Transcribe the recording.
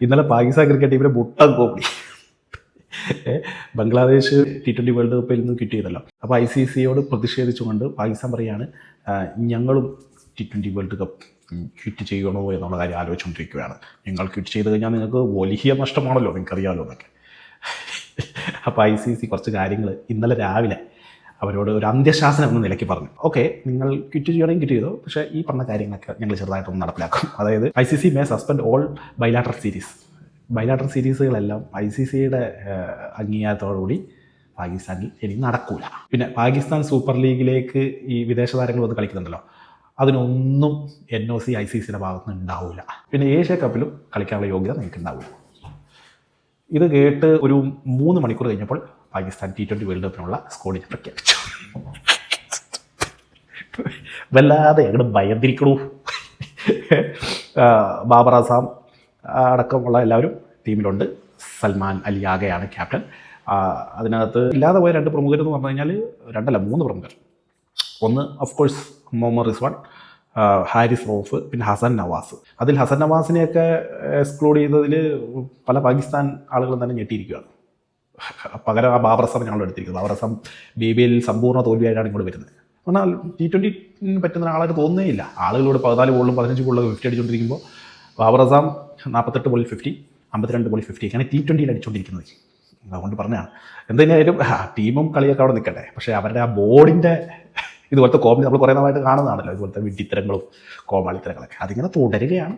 ഇന്നലെ പാകിസ്ഥാൻ ക്രിക്കറ്റ് ടീമിനെ Muttom copy. Bangladesh T20 world കപ്പിൽ നിന്ന് കിട്ടിയതല്ലോ. അപ്പോൾ ICCയോട് പ്രതിഷേധിച്ചുകൊണ്ട് പാകിസ്ഥാൻ പറയുകയാണ്, ഞങ്ങളും T20 വേൾഡ് കപ്പ് ക്വിറ്റ് ചെയ്യണോ എന്നുള്ള കാര്യം ആലോചിച്ചുകൊണ്ടിരിക്കുകയാണ്. നിങ്ങൾ ക്വിറ്റ് ചെയ്ത് കഴിഞ്ഞാൽ നിങ്ങൾക്ക് വലിയ നഷ്ടമാണല്ലോ, നിങ്ങൾക്കറിയാമല്ലോ എന്നൊക്കെ. അപ്പോൾ ICC കുറച്ച് കാര്യങ്ങൾ ഇന്നലെ രാവിലെ അവരോട് ഒരു അന്ത്യശാസനം എന്ന നിലയ്ക്ക് പറഞ്ഞു. ഓക്കെ, നിങ്ങൾ ക്വിറ്റ് ചെയ്യണമെങ്കിൽ ക്വിറ്റ് ചെയ്തോ, പക്ഷേ ഈ പറഞ്ഞ കാര്യങ്ങളൊക്കെ ഞങ്ങൾ ചെറുതായിട്ടൊന്ന് നടപ്പിലാക്കും. അതായത് ICC may suspend all bilateral series. Bilateral സീരീസുകളെല്ലാം ICCയുടെ അംഗീകാരത്തോടുകൂടി പാകിസ്ഥാനിൽ ഇനി നടക്കൂല. പിന്നെ പാകിസ്ഥാൻ സൂപ്പർ ലീഗിലേക്ക് ഈ വിദേശ താരങ്ങൾ വന്ന് കളിക്കുന്നുണ്ടല്ലോ, അതിനൊന്നും NOC ICCയുടെ ഭാഗത്തുനിന്ന് ഉണ്ടാവില്ല. പിന്നെ ഏഷ്യ കപ്പിലും കളിക്കാനുള്ള യോഗ്യത നിങ്ങൾക്ക് ഉണ്ടാവില്ല. ഇത് കേട്ട് ഒരു 3 മണിക്കൂർ കഴിഞ്ഞപ്പോൾ പാകിസ്ഥാൻ T20 വേൾഡ് കപ്പിനുള്ള സ്ക്വാഡിനെ പ്രഖ്യാപിച്ചു. വല്ലാതെ ഞങ്ങൾ ഭയന്നിരിക്കണു. ബാബർ അസാം അടക്കമുള്ള എല്ലാവരും ടീമിലുണ്ട്. സൽമാൻ അലി ആകെയാണ് ക്യാപ്റ്റൻ. അതിനകത്ത് ഇല്ലാതെ പോയ 2 പ്രമുഖരെന്ന് പറഞ്ഞു കഴിഞ്ഞാൽ 3 പ്രമുഖർ. ഒന്ന് ഓഫ് കോഴ്സ് മുഹമ്മദ് റിസ്വാൻ, ഹാരിസ് റൌഫ്, പിന്നെ ഹസൻ നവാസ്. അതിൽ ഹസൻ നവാസിനെയൊക്കെ എക്സ്ക്ലൂഡ് ചെയ്തതിൽ പല പാകിസ്ഥാൻ ആളുകളും തന്നെ ഞെട്ടിയിരിക്കുകയാണ്. പകരം ആ ബാബർ അസാം ഞങ്ങൾ എടുത്തിരിക്കുന്നത്. ബാബർ അസാം BBL സമ്പൂർണ്ണ തോൽവിയായിട്ടാണ് ഇങ്ങോട്ട് വരുന്നത്. എന്നാൽ T20 പറ്റുന്ന ആളായിട്ട് തോന്നുന്നേ ഇല്ല. ആളുകളോട് 14 ബോളിലും 15 ബോളിലും 50 അടിച്ചുകൊണ്ടിരിക്കുമ്പോൾ ബാബർ അസാം 48 ബോളിൽ 50, 52 ബോളിൽ 50 അങ്ങനെ T20 അടിച്ചുകൊണ്ടിരിക്കുന്നത്. അതുകൊണ്ട് പറഞ്ഞാണ് എന്തുതന്നെയായാലും ടീമും കളിയൊക്കെ അവിടെ നിൽക്കട്ടെ, പക്ഷേ അവരുടെ ആ ബോർഡിൻ്റെ ഇതുപോലത്തെ കോമഡി നമ്മൾ കുറേ നാളായിട്ട് കാണുന്നതാണല്ലോ, ഇതുപോലത്തെ വിഡ്ഢിത്തരങ്ങളും കോമാളിത്തരങ്ങളൊക്കെ അതിങ്ങനെ തുടരുകയാണ്.